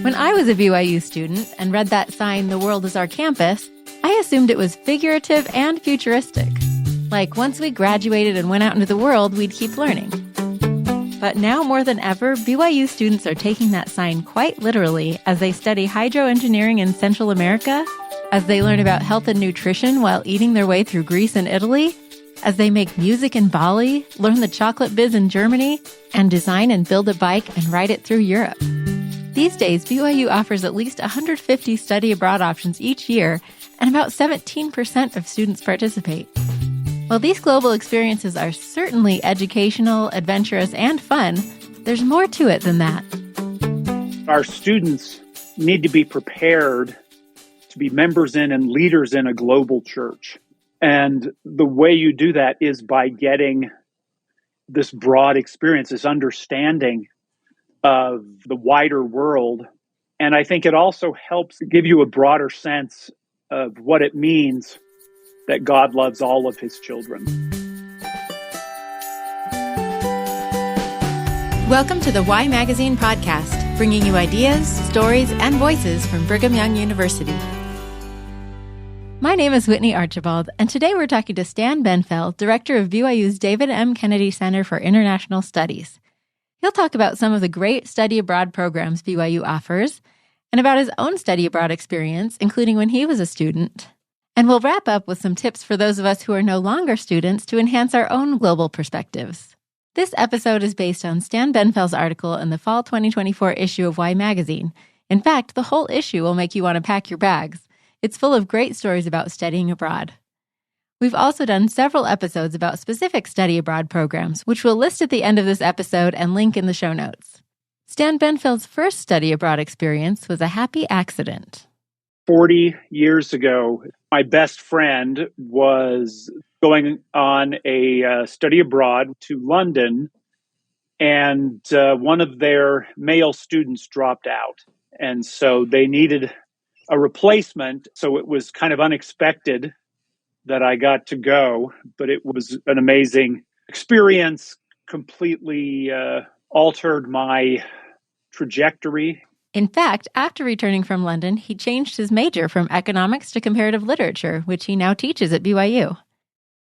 When I was a BYU student and read that sign, "The world is our campus," I assumed it was figurative and futuristic. Like once we graduated and went out into the world, we'd keep learning. But now more than ever, BYU students are taking that sign quite literally as they study hydroengineering in Central America, as they learn about health and nutrition while eating their way through Greece and Italy, as they make music in Bali, learn the chocolate biz in Germany, and design and build a bike and ride it through Europe. These days, BYU offers at least 150 study abroad options each year, and about 17% of students participate. While these global experiences are certainly educational, adventurous, and fun, there's more to it than that. Our students need to be prepared to be members in and leaders in a global church. And the way you do that is by getting this broad experience, this understanding of the wider world. And I think it also helps give you a broader sense of what it means that God loves all of his children. Welcome to the Why Magazine podcast, bringing you ideas, stories, and voices from Brigham Young University. My name is Whitney Archibald, and today we're talking to Stan Benfell, director of BYU's David M. Kennedy Center for International Studies. He'll talk about some of the great study abroad programs BYU offers, and about his own study abroad experience, including when he was a student. And we'll wrap up with some tips for those of us who are no longer students to enhance our own global perspectives. This episode is based on Stan Benfell's article in the fall 2024 issue of Why Magazine. In fact, the whole issue will make you want to pack your bags. It's full of great stories about studying abroad. We've also done several episodes about specific study abroad programs, which we'll list at the end of this episode and link in the show notes. Stan Benfell's first study abroad experience was a happy accident. 40 years ago, my best friend was going on a study abroad to London, and one of their male students dropped out. And so they needed a replacement. So it was kind of unexpected that I got to go, but it was an amazing experience, completely altered my trajectory. In fact, after returning from London, he changed his major from economics to comparative literature, which he now teaches at BYU.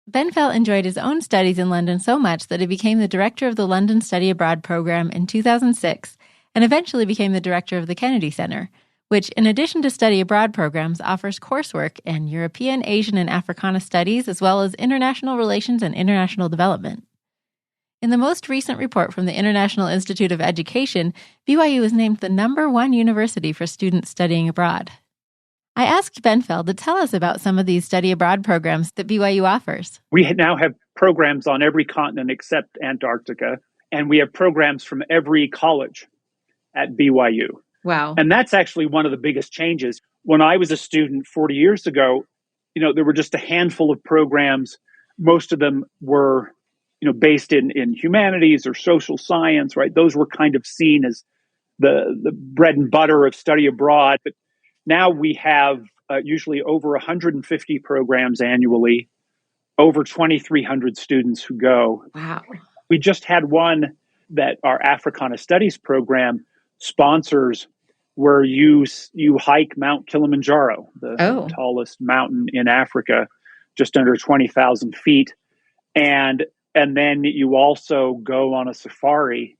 Benfell enjoyed his own studies in London so much that he became the director of the London Study Abroad program in 2006 and eventually became the director of the Kennedy Center, which, in addition to study abroad programs, offers coursework in European, Asian, and Africana studies, as well as international relations and international development. In the most recent report from the International Institute of Education, BYU was named the #1 university for students studying abroad. I asked Benfeld to tell us about some of these study abroad programs that BYU offers. We now have programs on every continent except Antarctica, and we have programs from every college at BYU. Wow. And that's actually one of the biggest changes. When I was a student 40 years ago, there were just a handful of programs. Most of them were, based in humanities or social science, right? Those were kind of seen as the bread and butter of study abroad. But now we have usually over 150 programs annually, over 2,300 students who go. Wow. We just had one that our Africana Studies program sponsors, where you hike Mount Kilimanjaro, the tallest mountain in Africa, just under 20,000 feet. And then you also go on a safari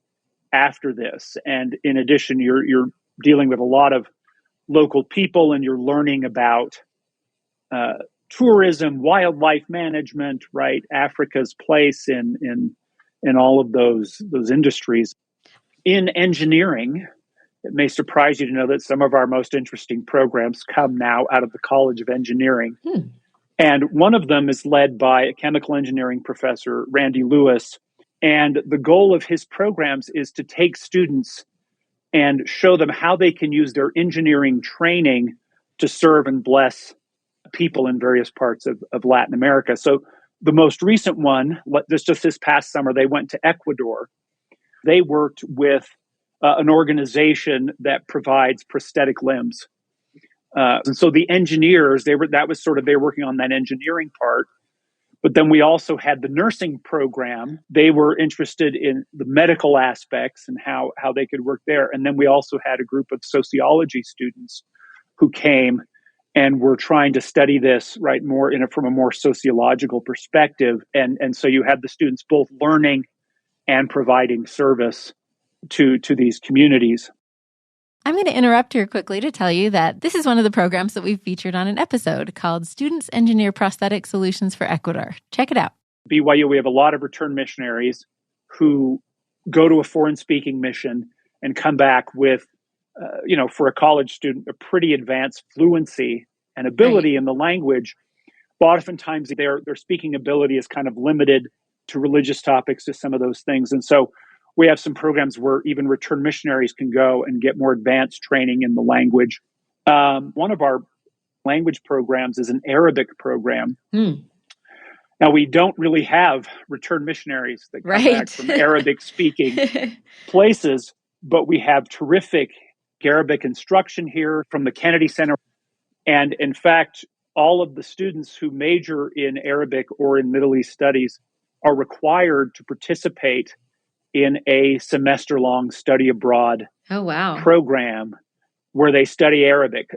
after this. And in addition, you're dealing with a lot of local people, and you're learning about tourism, wildlife management, right? Africa's place in all of those industries. In engineering, it may surprise you to know that some of our most interesting programs come now out of the College of Engineering. And one of them is led by a chemical engineering professor, Randy Lewis. And the goal of his programs is to take students and show them how they can use their engineering training to serve and bless people in various parts of Latin America. So the most recent one, just this past summer, they went to Ecuador. They worked with an organization that provides prosthetic limbs. And so the engineers, they were working on that engineering part, But then we also had the nursing program. They were interested in the medical aspects and how they could work there. And then we also had a group of sociology students who came and were trying to study this more from a more sociological perspective. And so you had the students both learning and providing service to these communities. I'm going to interrupt here quickly to tell you that this is one of the programs that we've featured on an episode called Students Engineer Prosthetic Solutions for Ecuador. Check it out. BYU, we have a lot of return missionaries who go to a foreign-speaking mission and come back with, for a college student, a pretty advanced fluency and ability in the language. But oftentimes their speaking ability is kind of limited to religious topics, to some of those things. And so we have some programs where even return missionaries can go and get more advanced training in the language. One of our language programs is an Arabic program. Now, we don't really have return missionaries that come back from Arabic-speaking places, but we have terrific Arabic instruction here from the Kennedy Center. And in fact, all of the students who major in Arabic or in Middle East studies are required to participate in a semester-long study abroad program where they study Arabic.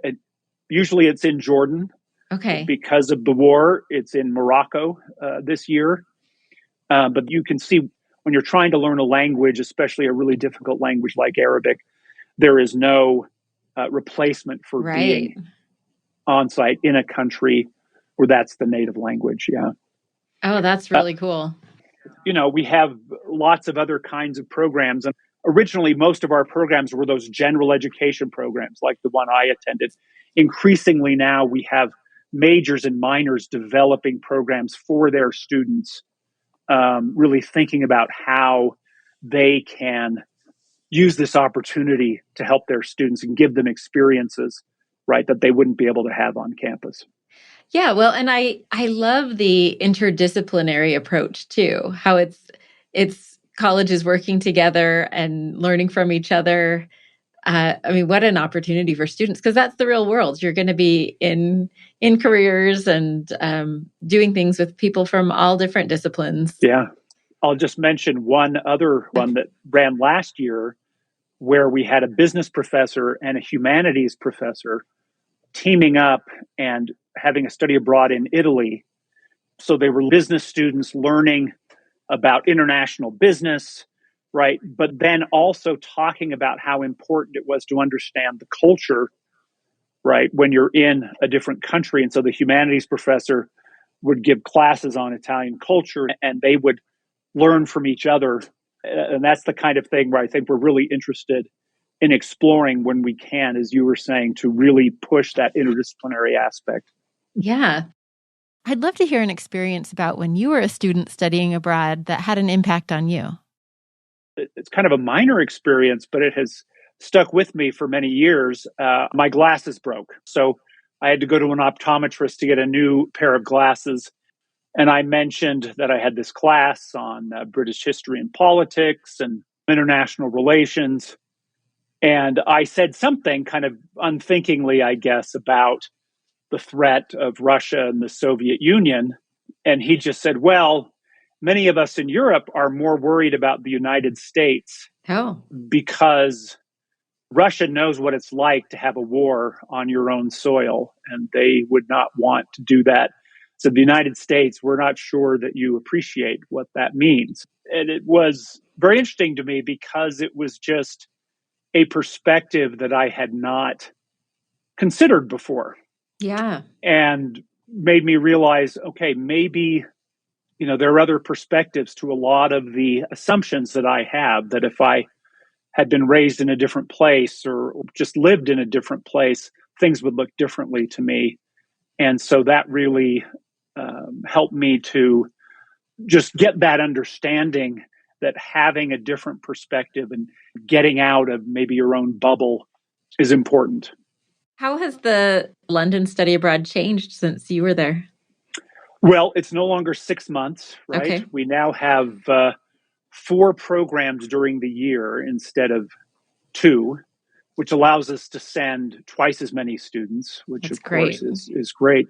Usually it's in Jordan. Okay. Because of the war, it's in Morocco this year. But you can see when you're trying to learn a language, especially a really difficult language like Arabic, there is no replacement for being on site in a country where that's the native language. Yeah. Oh, that's really cool. We have lots of other kinds of programs. And originally, most of our programs were those general education programs like the one I attended. Increasingly now, we have majors and minors developing programs for their students, really thinking about how they can use this opportunity to help their students and give them experiences, that they wouldn't be able to have on campus. Yeah, well, and I love the interdisciplinary approach too, how it's colleges working together and learning from each other. What an opportunity for students, because that's the real world. You're going to be in careers and doing things with people from all different disciplines. Yeah. I'll just mention one other one that ran last year where we had a business professor and a humanities professor teaming up and having a study abroad in Italy. So they were business students learning about international business, but then also talking about how important it was to understand the culture, when you're in a different country. And so the humanities professor would give classes on Italian culture and they would learn from each other. And that's the kind of thing where I think we're really interested in exploring when we can, as you were saying, to really push that interdisciplinary aspect. Yeah. I'd love to hear an experience about when you were a student studying abroad that had an impact on you. It's kind of a minor experience, but it has stuck with me for many years. My glasses broke. So I had to go to an optometrist to get a new pair of glasses. And I mentioned that I had this class on British history and politics and international relations. And I said something kind of unthinkingly, I guess, about the threat of Russia and the Soviet Union. And he just said, well, many of us in Europe are more worried about the United States because Russia knows what it's like to have a war on your own soil, and they would not want to do that. So the United States, we're not sure that you appreciate what that means. And it was very interesting to me because it was just a perspective that I had not considered before. Yeah. And made me realize, okay, maybe, there are other perspectives to a lot of the assumptions that I have, that if I had been raised in a different place or just lived in a different place, things would look differently to me. And so that really helped me to just get that understanding that having a different perspective and getting out of maybe your own bubble is important. How has the London study abroad changed since you were there? Well, it's no longer 6 months, right? Okay. We now have 4 programs during the year instead of 2, which allows us to send twice as many students, which That's of course great. is great.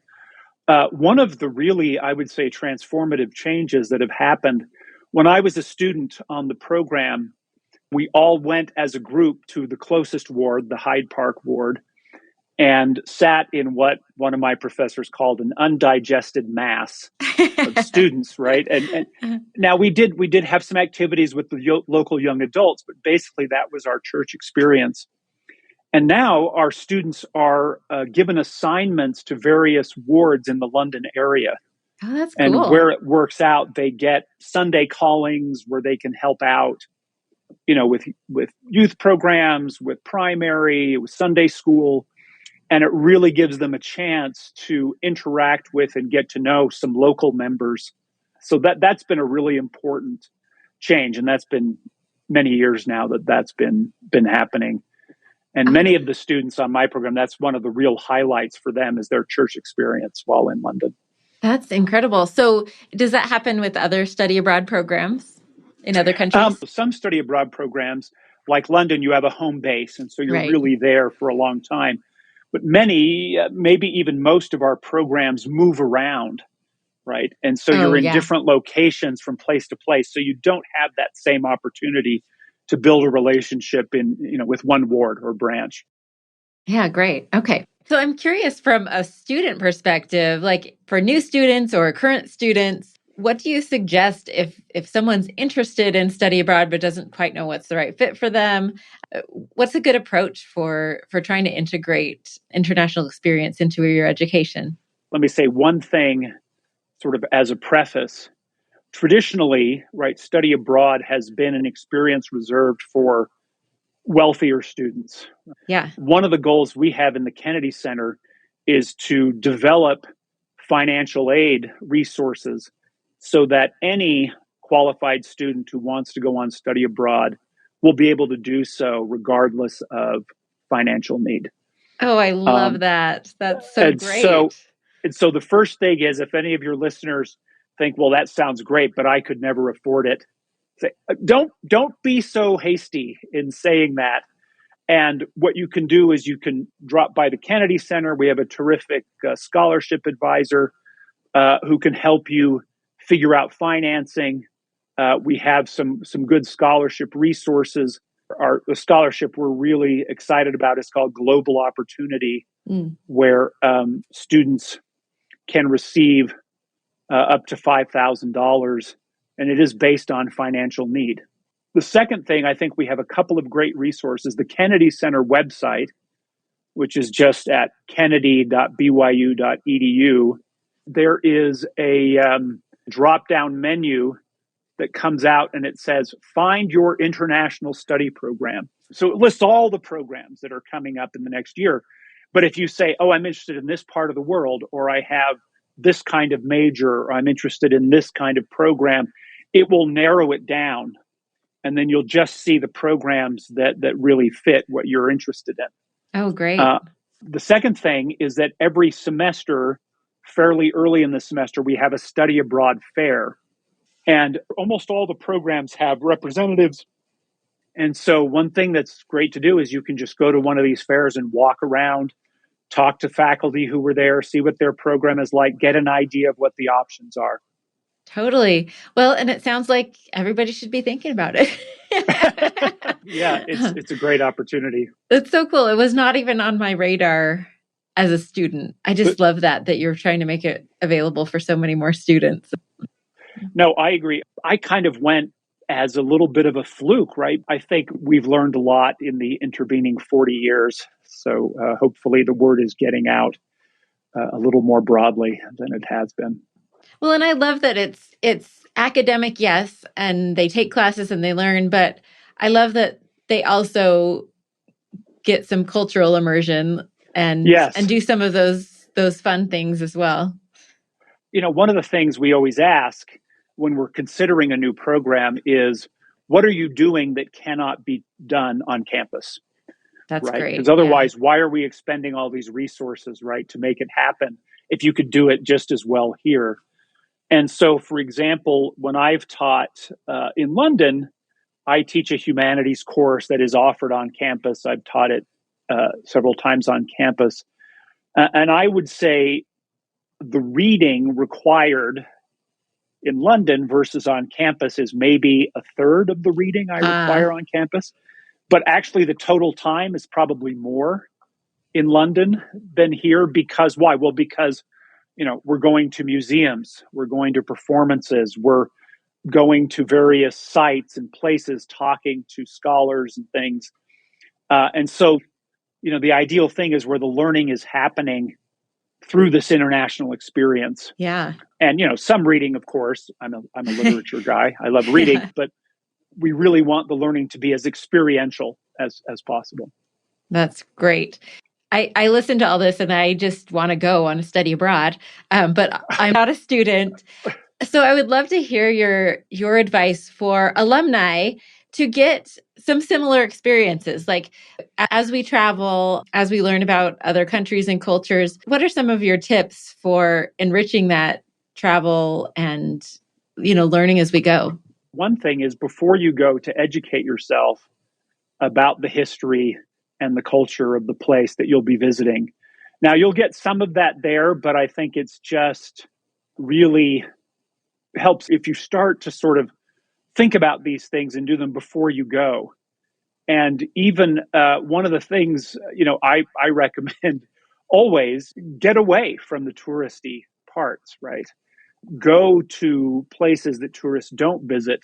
One of the really, I would say, transformative changes that have happened when I was a student on the program, we all went as a group to the closest ward, the Hyde Park ward, and sat in what one of my professors called an undigested mass of students, right? And now we did have some activities with the local young adults, but basically that was our church experience. And now our students are given assignments to various wards in the London area. Oh, that's And cool. where it works out, they get Sunday callings where they can help out, with youth programs, with primary, with Sunday school. And it really gives them a chance to interact with and get to know some local members. So that's been a really important change. And that's been many years now that's been happening. And many of the students on my program, that's one of the real highlights for them is their church experience while in London. That's incredible. So does that happen with other study abroad programs in other countries? Some study abroad programs, like London, you have a home base, and so you're Right. really there for a long time. But many, maybe even most of our programs move around, right? And so you're in different locations from place to place. So you don't have that same opportunity to build a relationship with one ward or branch. Yeah, great. Okay. So I'm curious from a student perspective, like for new students or current students, what do you suggest if someone's interested in study abroad but doesn't quite know what's the right fit for them? What's a good approach for trying to integrate international experience into your education? Let me say one thing sort of as a preface. Traditionally, right, study abroad has been an experience reserved for wealthier students. Yeah. One of the goals we have in the Kennedy Center is to develop financial aid resources so that any qualified student who wants to go on study abroad will be able to do so regardless of financial need. Oh, I love that. That's so great. So the first thing is, if any of your listeners think, well, that sounds great, but I could never afford it, say, don't be so hasty in saying that. And what you can do is you can drop by the Kennedy Center. We have a terrific scholarship advisor who can help you figure out financing. We have some good scholarship resources. The scholarship we're really excited about is called Global Opportunity, where students can receive up to $5,000, and it is based on financial need. The second thing, I think we have a couple of great resources. The Kennedy Center website, which is just at kennedy.byu.edu, there is a drop-down menu that comes out and it says, find your international study program. So it lists all the programs that are coming up in the next year. But if you say, oh, I'm interested in this part of the world, or I have this kind of major, or I'm interested in this kind of program, it will narrow it down. And then you'll just see the programs that really fit what you're interested in. Oh, great. The second thing is that every semester, fairly early in the semester, we have a study abroad fair. And almost all the programs have representatives. And so one thing that's great to do is you can just go to one of these fairs and walk around, talk to faculty who were there, see what their program is like, get an idea of what the options are. Totally. Well, and it sounds like everybody should be thinking about it. Yeah, it's a great opportunity. It's so cool. It was not even on my radar as a student. I just love that you're trying to make it available for so many more students. No, I agree. I kind of went as a little bit of a fluke, right? I think we've learned a lot in the intervening 40 years. So hopefully the word is getting out a little more broadly than it has been. Well, and I love that it's academic, yes, and they take classes and they learn, but I love that they also get some cultural immersion and do some of those fun things as well. One of the things we always ask when we're considering a new program is, what are you doing that cannot be done on campus? That's right? Great. Because otherwise, why are we expending all these resources, right, to make it happen if you could do it just as well here? And so, for example, when I've taught in London, I teach a humanities course that is offered on campus. I've taught it several times on campus. And I would say the reading required in London versus on campus is maybe a third of the reading I require on campus. But actually, the total time is probably more in London than here. Because why? Well, because, we're going to museums, we're going to performances, we're going to various sites and places, talking to scholars and things. And so, the ideal thing is where the learning is happening through this international experience. Yeah. And, some reading, of course. I'm a literature guy. I love reading, but we really want the learning to be as experiential as possible. That's great. I listen to all this and I just want to go on a study abroad, but I'm not a student. So I would love to hear your advice for alumni to get some similar experiences. Like as we travel, as we learn about other countries and cultures, what are some of your tips for enriching that travel and, learning as we go? One thing is, before you go, to educate yourself about the history and the culture of the place that you'll be visiting. Now, you'll get some of that there, but I think it's just really helps if you start to sort of think about these things and do them before you go. And even one of the things, I recommend always get away from the touristy parts, right? Go to places that tourists don't visit,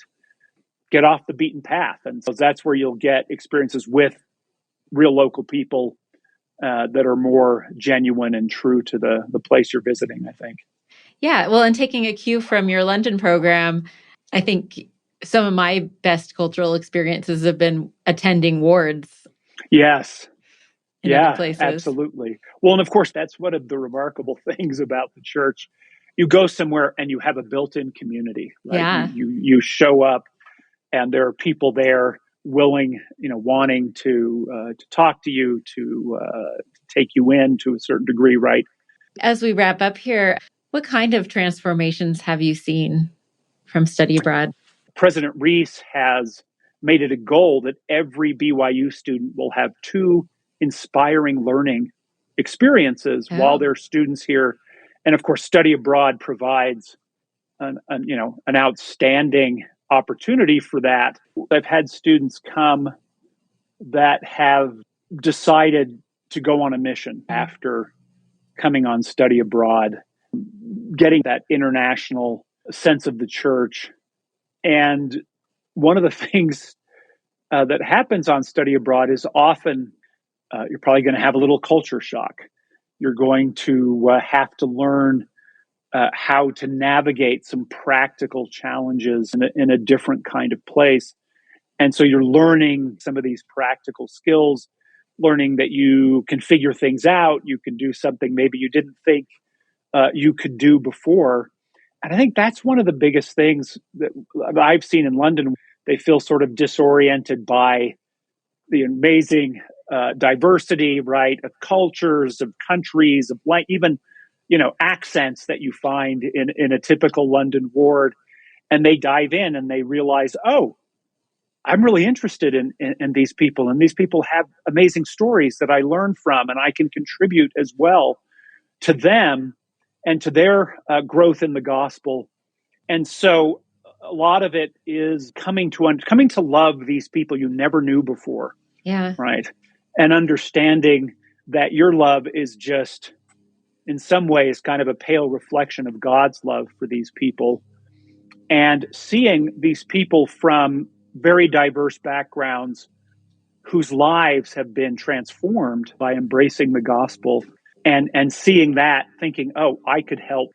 get off the beaten path. And so that's where you'll get experiences with real local people that are more genuine and true to the place you're visiting, I think. Yeah. Well, and taking a cue from your London program, I think some of my best cultural experiences have been attending wards. Yes. In other places. Absolutely. Well, and of course, that's one of the remarkable things about the church. You go somewhere and you have a built-in community, right? Yeah. You show up and there are people there willing, wanting to talk to you, to take you in to a certain degree, right? As we wrap up here, what kind of transformations have you seen from study abroad? President Reese has made it a goal that every BYU student will have 2 inspiring learning experiences while they're students here. And of course, study abroad provides an outstanding opportunity for that. I've had students come that have decided to go on a mission after coming on study abroad, getting that international sense of the church. And one of the things that happens on study abroad is often you're probably going to have a little culture shock. You're going to have to learn how to navigate some practical challenges in a different kind of place. And so you're learning some of these practical skills, learning that you can figure things out. You can do something maybe you didn't think you could do before. And I think that's one of the biggest things that I've seen in London. They feel sort of disoriented by the amazing diversity, right, of cultures, of countries, of even, accents that you find in a typical London ward. And they dive in and they realize, oh, I'm really interested in these people. And these people have amazing stories that I learn from, and I can contribute as well to them and to their growth in the gospel. And so a lot of it is coming to love these people you never knew before. Yeah. Right. And understanding that your love is just, in some ways, kind of a pale reflection of God's love for these people. And seeing these people from very diverse backgrounds whose lives have been transformed by embracing the gospel, and seeing that, thinking, oh, I could help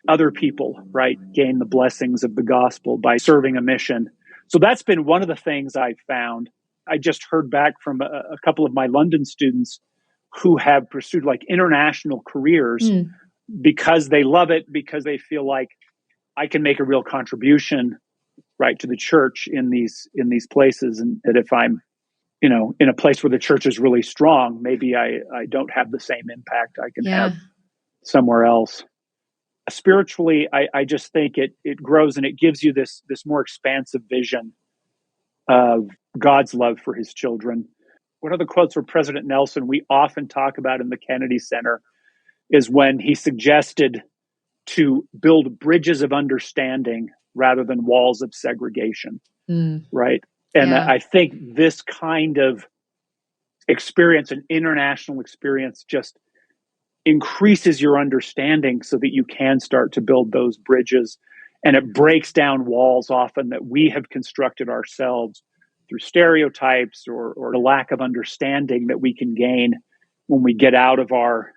other people, right, gain the blessings of the gospel by serving a mission. So that's been one of the things I've found. I just heard back from a couple of my London students who have pursued international careers because they love it, because they feel like I can make a real contribution, right, to the church in these places. And that if I'm, in a place where the church is really strong, maybe I don't have the same impact I can have somewhere else. Spiritually, I just think it grows and it gives you this more expansive vision of God's love for his children. One of the quotes from President Nelson we often talk about in the Kennedy Center is when he suggested to build bridges of understanding rather than walls of segregation, right? And I think this kind of experience, an international experience, just increases your understanding so that you can start to build those bridges. And it breaks down walls often that we have constructed ourselves through stereotypes or the lack of understanding that we can gain when we get out of our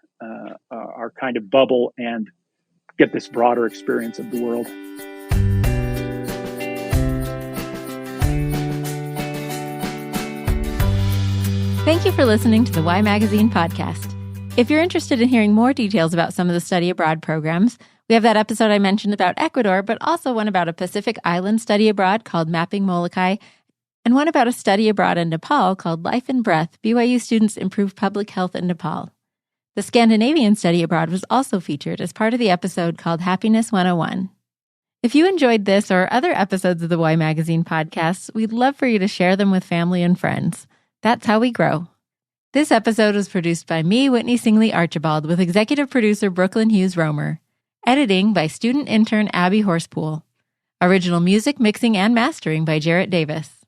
kind of bubble and get this broader experience of the world. Thank you for listening to the Y Magazine podcast. If you're interested in hearing more details about some of the study abroad programs, we have that episode I mentioned about Ecuador, but also one about a Pacific Island study abroad called Mapping Molokai, and one about a study abroad in Nepal called Life and Breath, BYU Students Improve Public Health in Nepal. The Scandinavian study abroad was also featured as part of the episode called Happiness 101. If you enjoyed this or other episodes of the Y Magazine podcasts, we'd love for you to share them with family and friends. That's how we grow. This episode was produced by me, Whitney Singley Archibald, with executive producer Brooklyn Hughes Romer. Editing by student intern Abby Horsepool. Original music, mixing, and mastering by Jarrett Davis.